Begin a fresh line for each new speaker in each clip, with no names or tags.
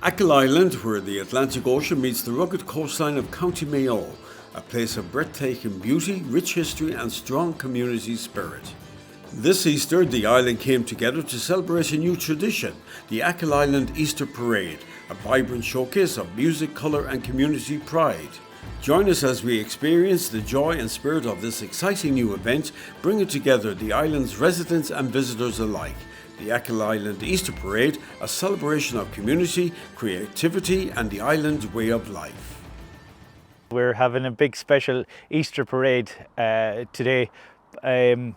Achill Island, where the Atlantic Ocean meets the rugged coastline of County Mayo, a place of breathtaking beauty, rich history and strong community spirit. This Easter, the island came together to celebrate a new tradition, the Achill Island Easter Parade, a vibrant showcase of music, colour and community pride. Join us as we experience the joy and spirit of this exciting new event, bringing together the island's residents and visitors alike. The Achill Island Easter Parade, a celebration of community, creativity and the island's way of life.
We're having a big special Easter parade today. We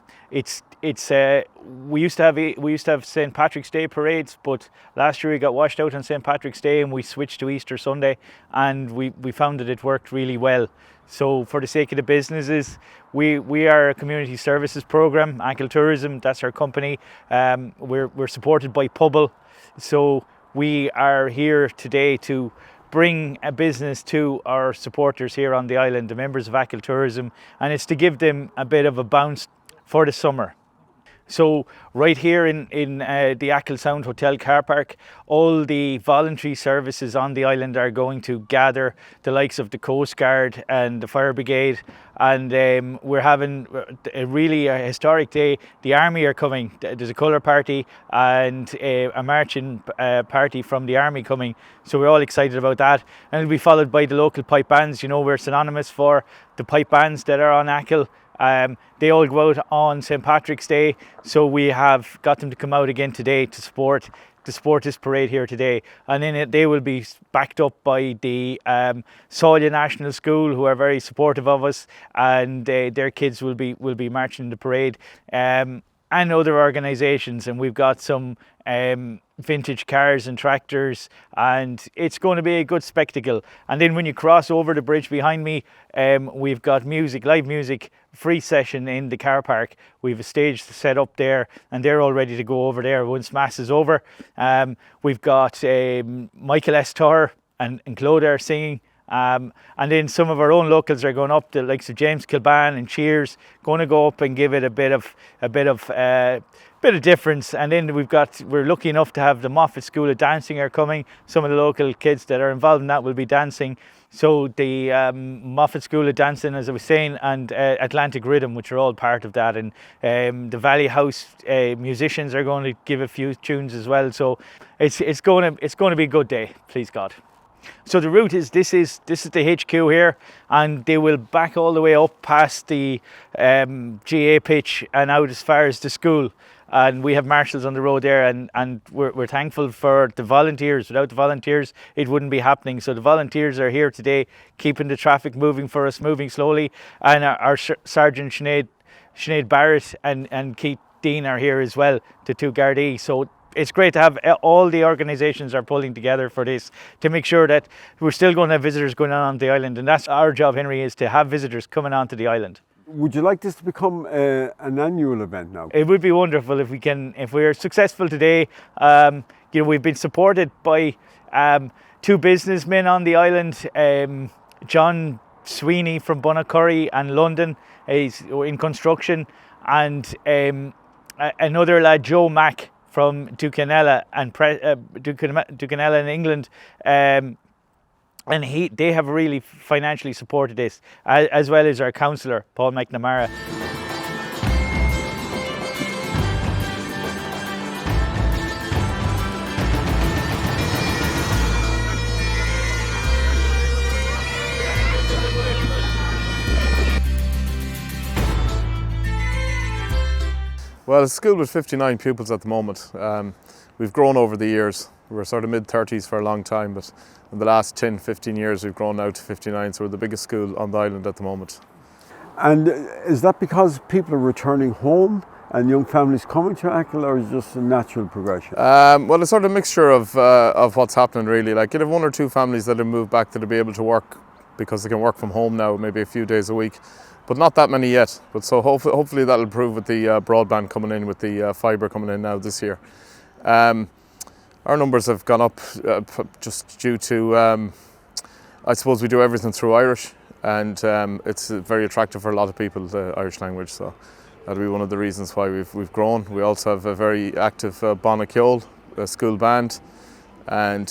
used to have St. Patrick's Day parades, but last year we got washed out on St. Patrick's Day and we switched to Easter Sunday, and we found that it worked really well. So for the sake of the businesses, we are a community services program, Achill Tourism, that's our company. We're supported by Pubble, so we are here today to bring a business to our supporters here on the island, the members of Achill Tourism, and it's to give them a bit of a bounce for the summer. So right here in the Achill Sound Hotel car park, all the voluntary services on the island are going to gather, the likes of the Coast Guard and the Fire Brigade, and we're having a historic day. The Army are coming, there's a colour party and a marching party from the Army coming, so we're all excited about that. And it'll be followed by the local pipe bands. You know, we're synonymous for the pipe bands that are on Achill. They all go out on St. Patrick's Day, so we have got them to come out again today to support this parade here today. And then they will be backed up by the Solia National School, who are very supportive of us, and their kids will be marching in the parade, and other organisations. And we've got some vintage cars and tractors, and it's going to be a good spectacle. And then when you cross over the bridge behind me, we've got music, live music, free session in the car park. We've a stage set up there, and they're all ready to go over there once mass is over. We've got Michael Togher and Clodagh singing. And then some of our own locals are going up, the likes of James Kilbane and Cheers, going to go up and give it a bit of difference. And then we're lucky enough to have the Moffatt School of Dancing are coming. Some of the local kids that are involved in that will be dancing. So the Moffatt School of Dancing, as I was saying, and Atlantic Rhythm, which are all part of that, and the Valley House musicians are going to give a few tunes as well. So it's going to be a good day, please God. So the route is this is the HQ here, and they will back all the way up past the GA pitch and out as far as the school. And we have marshals on the road there, and we're thankful for the volunteers. Without the volunteers, it wouldn't be happening. So the volunteers are here today, keeping the traffic moving for us, moving slowly. And our Sergeant Sinead Barrett and Keith Dean are here as well, the two Gardaí. So it's great to have all the organisations are pulling together for this to make sure that we're still going to have visitors going on the island. And that's our job, Henry, is to have visitors coming onto the island.
Would you like this to become an annual event now?
It would be wonderful if we're successful today. We've been supported by two businessmen on the island, John Sweeney from Bunnacurry and London, is in construction, and another lad, Joe Mack, from Ducanella in England, and they have really financially supported this, as well as our councillor Paul McNamara.
Well, it's a school with 59 pupils at the moment. We've grown over the years. We were sort of mid-30s for a long time, but in the last 10, 15 years we've grown now to 59, so we're the biggest school on the island at the moment.
And is that because people are returning home and young families coming to Achill, or is it just a natural progression?
Well, it's sort of a mixture of what's happening really. Like, you have one or two families that have moved back that will be able to work because they can work from home now, maybe a few days a week. But not that many yet. But so hopefully that'll improve with the broadband coming in, with the fibre coming in now this year. Our numbers have gone up just due to, I suppose we do everything through Irish, and it's very attractive for a lot of people, the Irish language. So that'll be one of the reasons why we've grown. We also have a very active Bon Achill school band, and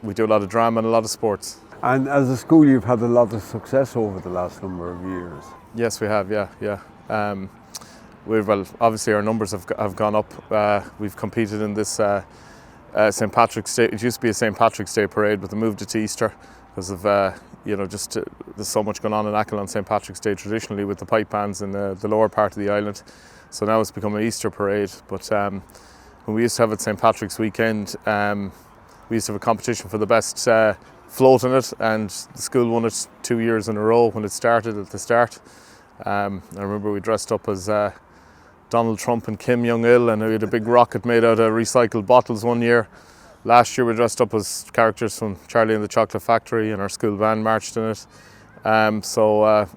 we do a lot of drama and a lot of sports.
And as a school, you've had a lot of success over the last number of years.
Yes, we have. Yeah. Well, obviously our numbers have gone up. We've competed in this St. Patrick's Day. It used to be a St. Patrick's Day parade, but they moved it to Easter because of there's so much going on in Achill on St. Patrick's Day traditionally with the pipe bands in the lower part of the island. So now it's become an Easter parade. But when we used to have it St. Patrick's weekend, we used to have a competition for the best float in it, and the school won it 2 years in a row when it started at the start. I remember we dressed up as Donald Trump and Kim Jong-il, and we had a big rocket made out of recycled bottles one year. Last year we dressed up as characters from Charlie and the Chocolate Factory, and our school band marched in it. So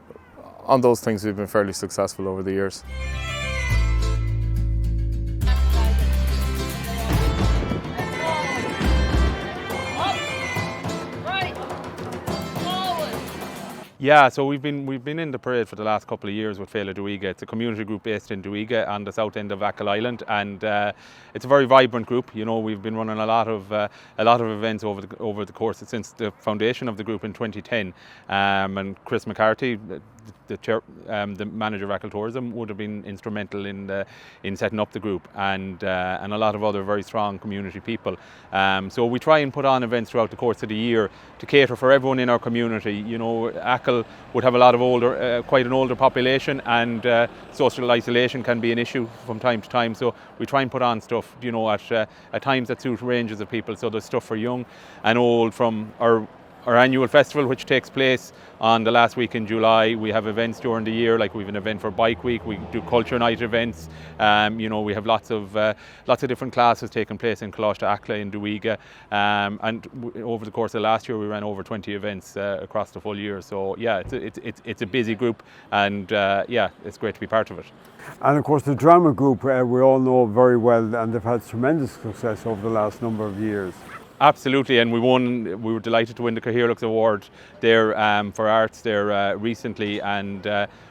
on those things we've been fairly successful over the years.
Yeah, so we've been in the parade for the last couple of years with Féile Duige. It's a community group based in Duige on the south end of Achill Island, and it's a very vibrant group. You know, we've been running a lot of events over the course since the foundation of the group in 2010. And Chris McCarthy, the manager of Achill Tourism, would have been instrumental in setting up the group, and a lot of other very strong community people. So we try and put on events throughout the course of the year to cater for everyone in our community. You know, Achill would have a lot of quite an older population, and social isolation can be an issue from time to time. So we try and put on stuff, you know, at times that suit ranges of people. So there's stuff for young and old from our annual festival, which takes place on the last week in July. We have events during the year, like we have an event for Bike Week. We do culture night events. You know, we have lots of different classes taking place in Clodagh, Achill, and Duige. And over the course of last year, we ran over 20 events across the full year. So yeah, it's a busy group, and yeah, it's great to be part of it.
And of course, the drama group we all know very well, and they've had tremendous success over the last number of years.
Absolutely, and we were delighted to win the Cathaoirleach Award there for arts there recently, and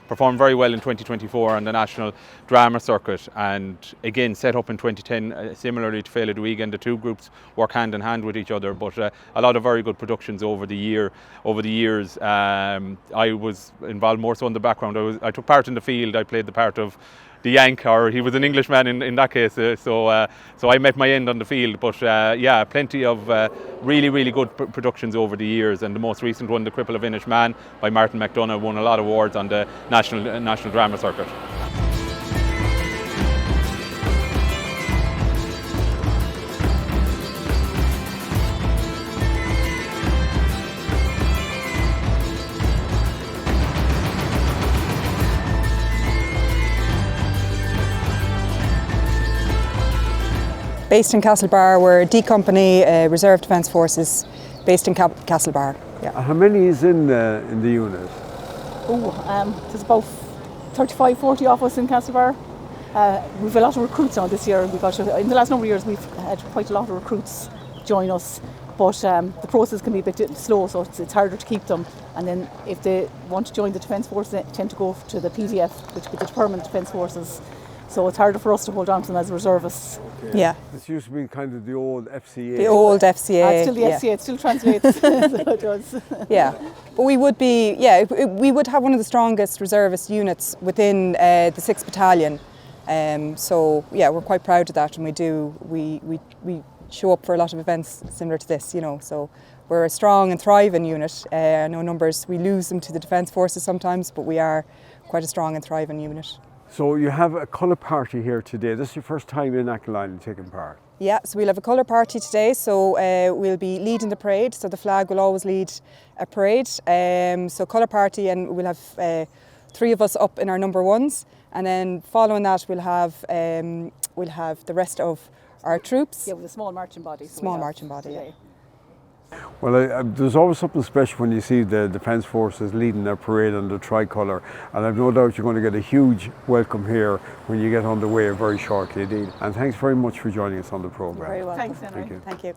performed very well in 2024 on the National Drama Circuit, and again set up in 2010 similarly to Féile Duige, and the two groups work hand in hand with each other, but a lot of very good productions over the years. I was involved more so in the background. I took part in the field. I played the part of the Yank, or he was an Englishman in that case, so I met my end on the field. But yeah, plenty of really good productions over the years, and the most recent one, The Cripple of Inishmaan by Martin McDonagh, won a lot of awards on the National Drama Circuit.
Based in Castlebar, we're a D Company, Reserve Defence Forces, based in Castlebar. Yeah.
How many is in the unit?
There's about 35, 40 of us in Castlebar. We've a lot of recruits now this year. In the last number of years, we've had quite a lot of recruits join us, but the process can be a bit slow, so it's harder to keep them. And then if they want to join the Defence Forces, they tend to go to the PDF, which is the Permanent Defence Forces. So it's harder for us to hold on to them as reservists.
Okay.
Yeah.
This used to be kind of the old FCA.
The old FCA.
It's still the FCA, it still translates. So it does.
Yeah. But we would we would have one of the strongest reservist units within the 6th Battalion. So yeah, we're quite proud of that, and we show up for a lot of events similar to this, you know. So we're a strong and thriving unit. I know numbers, we lose them to the Defence Forces sometimes, but we are quite a strong and thriving unit.
So you have a colour party here today. This is your first time in Achill Island taking part?
Yeah, so we'll have a colour party today. So we'll be leading the parade. So the flag will always lead a parade. So colour party, and we'll have 3 of us up in our number 1s. And then following that, we'll have the rest of our troops.
Yeah, with a small marching body.
Small marching body, yeah.
Well, there's always something special when you see the Defence Forces leading their parade under tricolour, and I've no doubt you're going to get a huge welcome here when you get underway very shortly indeed. And thanks very much for joining us on the programme.
Very well. Thanks, Henry.
Thank you.
Thank you.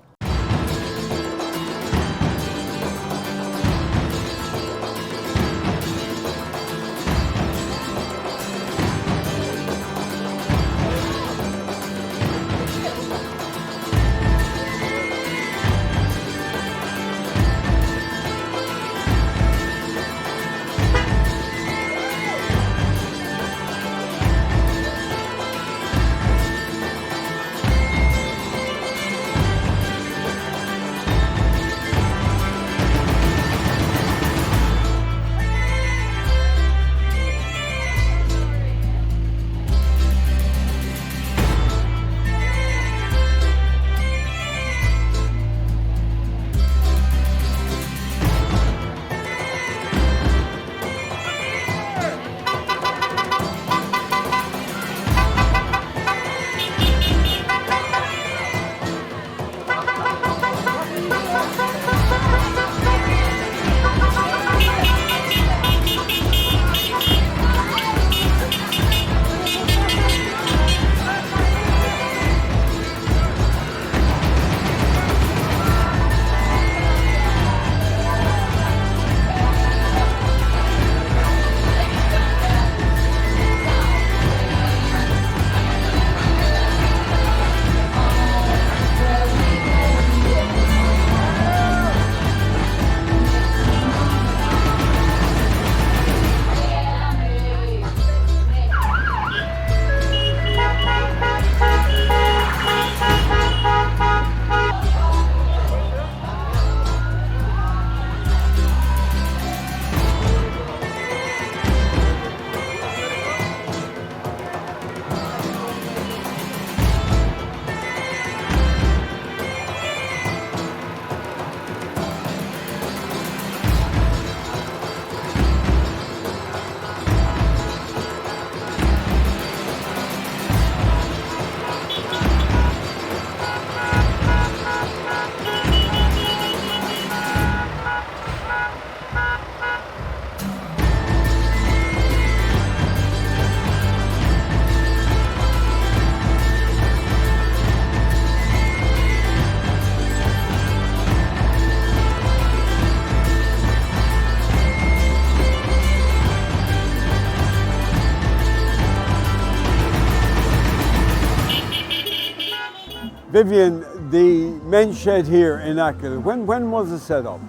Vivian, the men's shed here in Achill, when was it set up?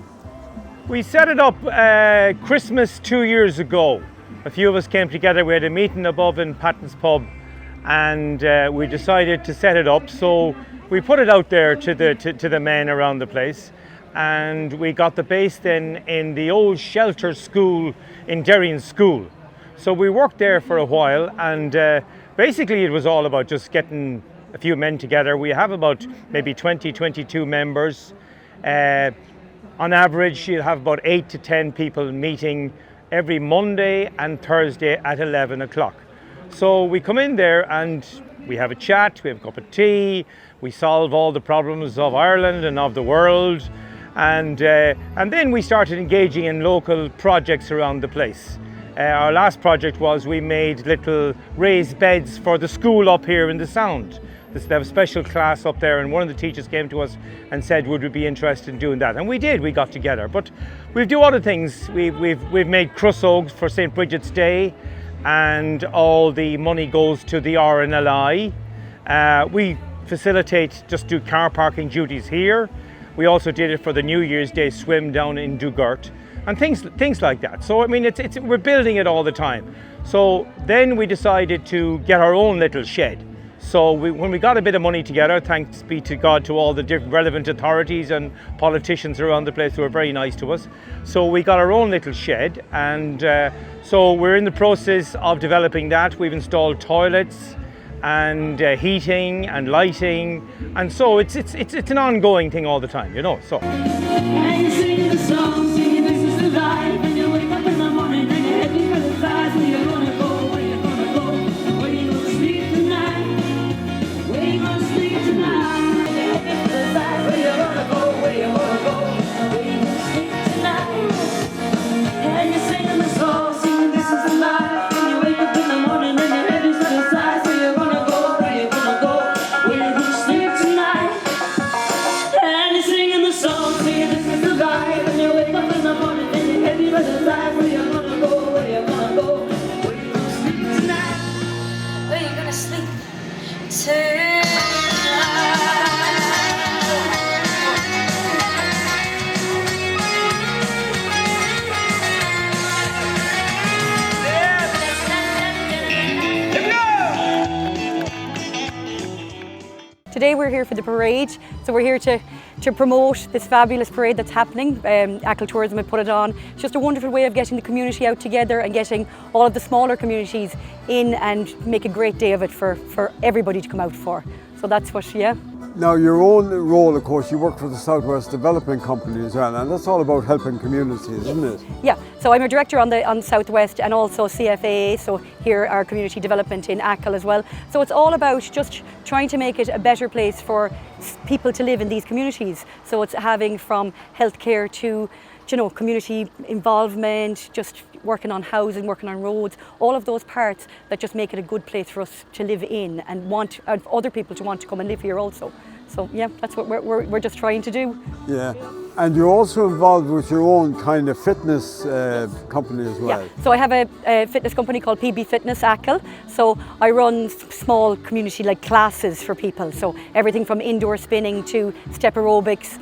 We set it up Christmas 2 years ago. A few of us came together, we had a meeting above in Patton's Pub, and we decided to set it up. So we put it out there to the men around the place, and we got the base then in the old shelter school in Derrien School. So we worked there for a while, and basically it was all about just getting a few men together. We have about maybe 22 members. On average, you'll have about 8 to 10 people meeting every Monday and Thursday at 11 o'clock. So we come in there and we have a chat, we have a cup of tea, we solve all the problems of Ireland and of the world, and then we started engaging in local projects around the place. Our last project was we made little raised beds for the school up here in the Sound. They have a special class up there, and one of the teachers came to us and said, would we be interested in doing that? And we did, we got together. But we do other things. We've made crusogues for St. Bridget's Day, and all the money goes to the RNLI. We facilitate, just do car parking duties here. We also did it for the New Year's Day swim down in Dugart, and things like that. So I mean, we're building it all the time. So then we decided to get our own little shed. So when we got a bit of money together, thanks be to God, to all the different relevant authorities and politicians around the place who were very nice to us. So we got our own little shed, and so we're in the process of developing that. We've installed toilets and heating and lighting, and so it's an ongoing thing all the time, you know. So.
And you sing the song, singing this is the life, and you wake up in the morning and your head because it's eyes where you're gonna go, where you're gonna go, where you gonna sleep tonight, where you gonna sleep tonight, where you're gonna go, where you're gonna go, where you gonna sleep tonight. And you're singing the song, singing this is the life, and you wake up in the morning and your head is to the side, where you're gonna go, where you're gonna go, where you gonna sleep tonight. And you're singing the song, singing this is the life, and you wake up in the morning and your head is to the side, where you're gonna go, where you're gonna go, where you gonna sleep tonight, where you gonna sleep tonight.
Today we're here for the parade, so we're here to promote this fabulous parade that's happening. Achill Tourism had put it on. It's just a wonderful way of getting the community out together and getting all of the smaller communities in and make a great day of it for everybody to come out for. So that's what, yeah.
Now, your own role, of course, you work for the Southwest Development Company as well, and that's all about helping communities, isn't it?
Yeah, so I'm a director on the Southwest and also CFAA, so here our community development in Achill as well. So it's all about just trying to make it a better place for people to live in these communities. So it's having from healthcare to, you know, community involvement, just working on housing, working on roads, all of those parts that just make it a good place for us to live in and want other people to want to come and live here also. So yeah, that's what we're just trying to do.
Yeah, and you're also involved with your own kind of fitness company as well.
Yeah, so I have a fitness company called PB Fitness Achill. So I run small community like classes for people. So everything from indoor spinning to step aerobics,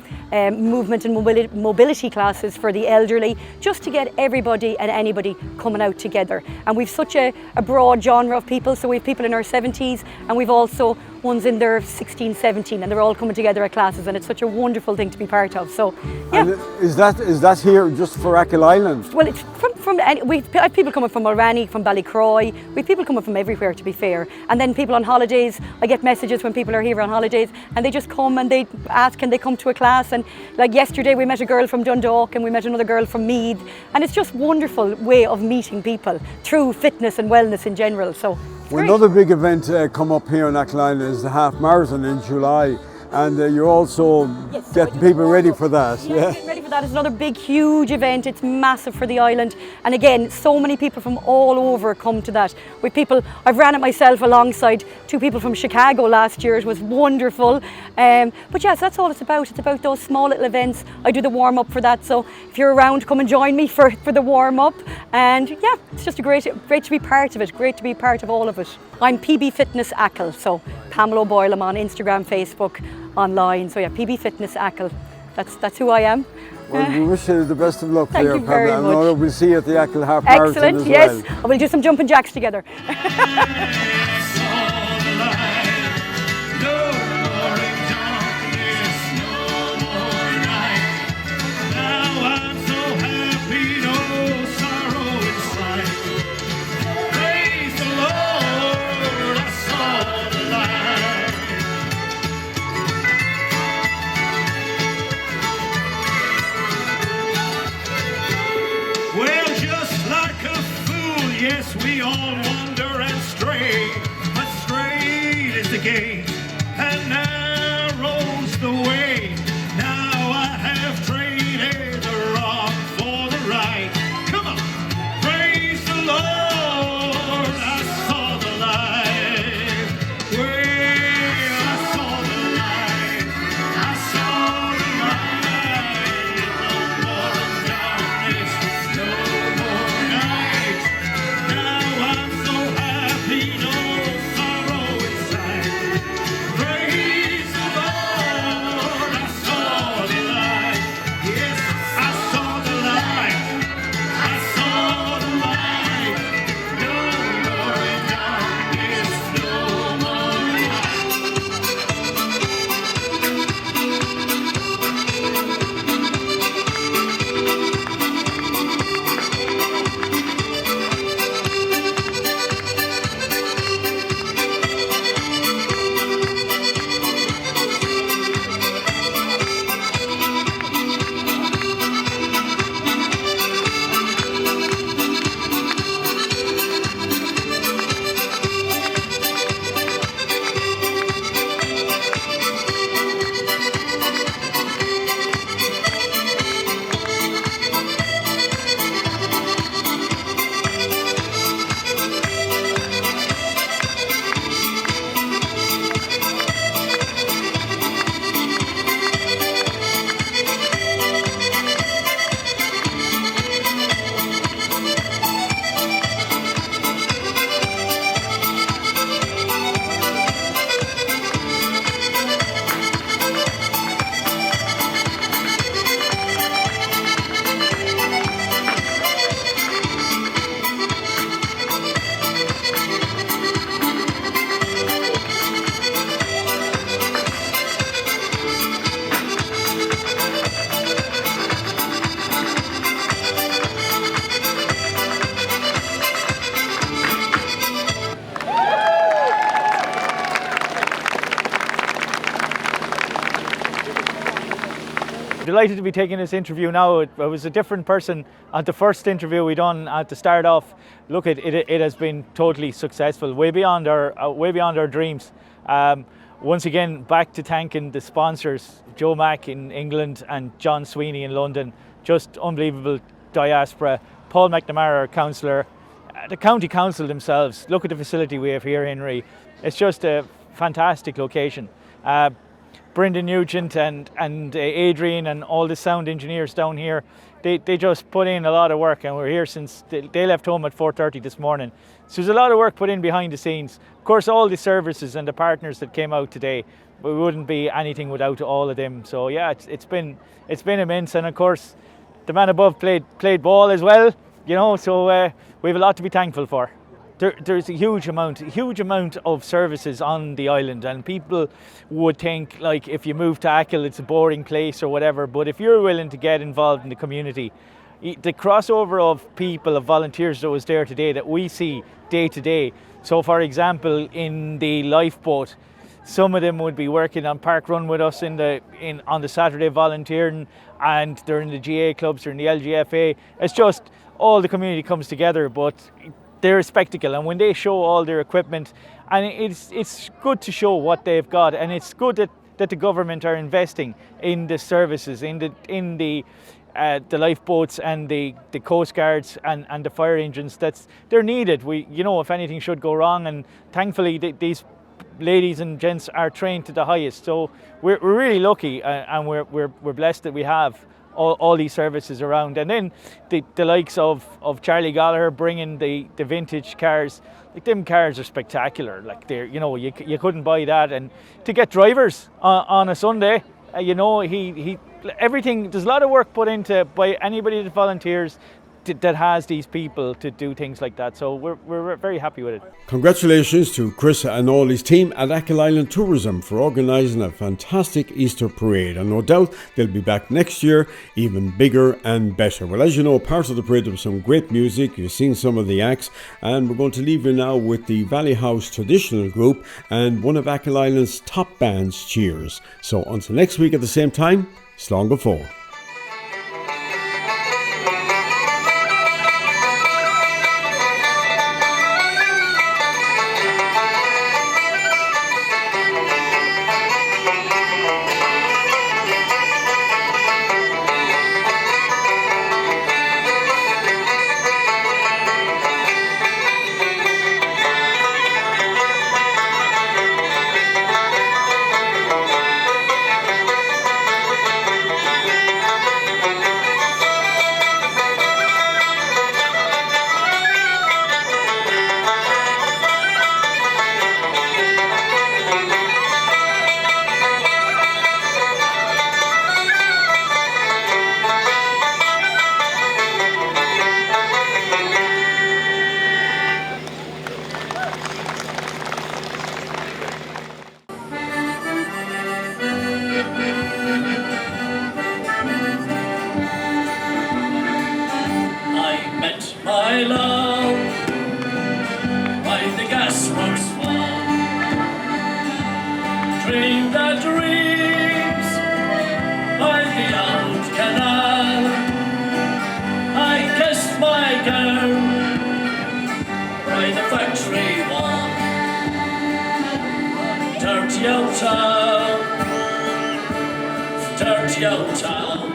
movement and mobility classes for the elderly, just to get everybody and anybody coming out together. And we've such a broad genre of people. So we've people in our 70s, and we've also ones in their 16, 17, and they're all coming together at classes, and it's such a wonderful thing to be part of. So, yeah.
And is that here just for Achill Island?
Well, it's I have people coming from Mulranny, from Ballycroy. We have people coming from everywhere, to be fair. And then people on holidays. I get messages when people are here on holidays, and they just come and they ask, can they come to a class? And like yesterday, we met a girl from Dundalk, and we met another girl from Meath, and it's just a wonderful way of meeting people through fitness and wellness in general. So.
Well, another big event come up here in Achill Island is the half marathon in July, and you're also getting people ready for that.
Yeah, getting ready for that. It's another big, huge event. It's massive for the island, and again, so many people from all over come to that. With people, I've ran it myself alongside 2 people from Chicago last year. It was wonderful. But yes, that's all it's about. It's about those small little events. I do the warm up for that, so if you're around, come and join me for the warm up. And yeah, it's just great to be part of it. Great to be part of all of it. I'm PB Fitness Achill, so Pamela O'Boyle. I'm on Instagram, Facebook, online. So yeah, PB Fitness Achill. That's who I am.
Well, we wish you the best of luck
Thank
there,
you very
Pamela.
much.
I know we'll see you at the Achill Half Marathon
Excellent,
as
yes.
well.
We'll do some jumping jacks together.
Yes, we all wander and stray, but straight is the gate, and narrow's the way. Now I have traded the wrong for the right. Come on, praise the Lord, I saw the light. Well, I saw the light, I saw the light. No more darkness, no more night. Now I'm so happy, no sorrow inside. Praise the Lord, I saw the light. Yes, I saw the light. I saw the light. No more darkness, no more light.
Delighted to be taking this interview now. I was a different person at the first interview we done at the start off. Look, it has been totally successful, way beyond our dreams. Once again, back to thanking the sponsors, Joe Mack in England and John Sweeney in London. Just unbelievable diaspora. Paul McNamara, our councillor, the county council themselves. Look at the facility we have here, Henry. It's just a fantastic location. Brendan Nugent and Adrian and all the sound engineers down here, they just put in a lot of work, and we're here since they left home at 4:30 this morning. So there's a lot of work put in behind the scenes. Of course, all the services and the partners that came out today, we wouldn't be anything without all of them. So yeah, it's been immense, and of course, the man above played ball as well. You know, so we have a lot to be thankful for. There's a huge amount of services on the island, and people would think like if you move to Achill it's a boring place or whatever, but if you're willing to get involved in the community, the crossover of people, of volunteers that was there today that we see day to day. So for example, in the lifeboat, some of them would be working on Park Run with us on the Saturday volunteering, and they're in the GA clubs or in the LGFA. It's just all the community comes together, but they're a spectacle, and when they show all their equipment, and it's good to show what they've got, and it's good that the government are investing in the services, in the lifeboats and the coast guards and the fire engines. They're needed. If anything should go wrong, and thankfully these ladies and gents are trained to the highest. So we're really lucky, and we're blessed that we have all these services around. And then the likes of Charlie Gallagher bringing the vintage cars. Like, them cars are spectacular. Like, they're, you know, you couldn't buy that. And to get drivers on a Sunday, you know, he everything, there's a lot of work put into by anybody that volunteers that has these people to do things like that. So we're very happy with it.
Congratulations to Chris and all his team at Achill Island Tourism for organising a fantastic Easter parade, and no doubt they'll be back next year even bigger and better. Well, as you know, part of the parade was some great music. You've seen some of the acts, and we're going to leave you now with the Valley House Traditional Group and one of Achill Island's top bands, Cheers. So until next week at the same time, slán go fóill.
My love, by the gasworks wall, dreamed the dreams by the old canal. I kissed my girl by the factory wall. Dirty old town, dirty old town.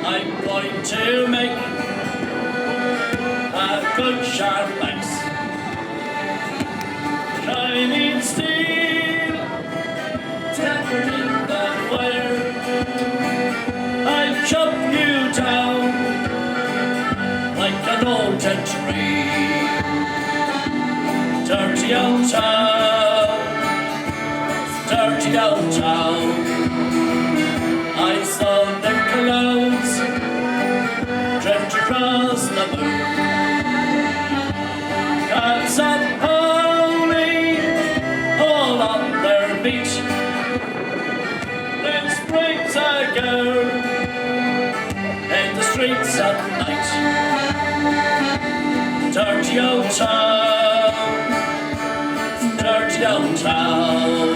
I'm going to make a good sharp axe, shining steel, tempered in the fire. I'll chop you down like an old tree. Dirty old town, dirty old town. I saw the clouds drift across the moon. Cats are howling all on their beat. Then springs a girl in the streets at night. Dirty old town, dirty old town.